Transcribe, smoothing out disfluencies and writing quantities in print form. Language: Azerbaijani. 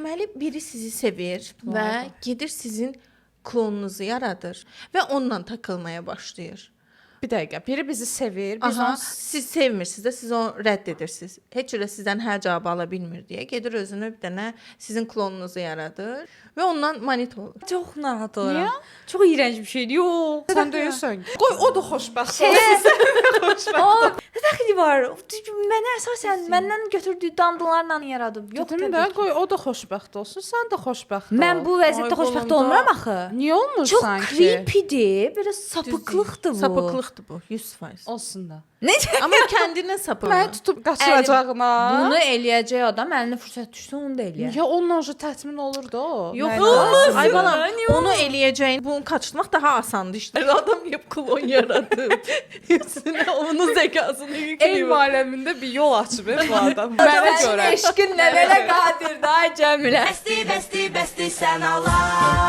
Deməli, biri sizi sevir və gedir sizin klonunuzu yaradır və onunla takılmaya başlayır. Bir dəqiqə, biri bizi sevir, biz onu... Siz sevmirsiniz də, siz onu rədd edirsiniz. Heç cürə sizdən hər cavabı ala bilmir deyə gedir özünü bir dənə sizin klonunuzu yaradır və ondan manit olur. Çox narahat oluram. Niyə? Çox iyrənc bir şeydir. Yox. Sən deyirsən. Qoy o da xoşbəxt olsun. Nə dəxli var? Mənə əsasən məndən götürdüyü dandılarla yaradıb. Yox, Dedim də, qoy o da xoşbəxt olsun, sən də xoşbəxt ol. Mən bu vəziyyətdə xoşbəxt olmuram axı. Niyə olmursan ki? Çox creepydir, biraz sapıqlıqdır bu. Sapıqlıqdır bu, 100%. Olsun da. Necə? Amma kəndinə sapıqlı. Məni tutub qaçıracağına. Bunu eləyəcək adam əlinə fürsət düşsə onu da eləyər. Ya onunla o təmin olur da o. Yox, ay balam, onu eləyəcəyin, bunu qaçırmaq daha asandır işte. Adam yap klon yaradıb. Üstünə onun zəkasını yükləyib. Elm aləmində bir yol açıb bu adam. Mənə görə. Eşqin nələrə qadir da Cəmilə. Bəsti, bəsti, bəsti sən Allah.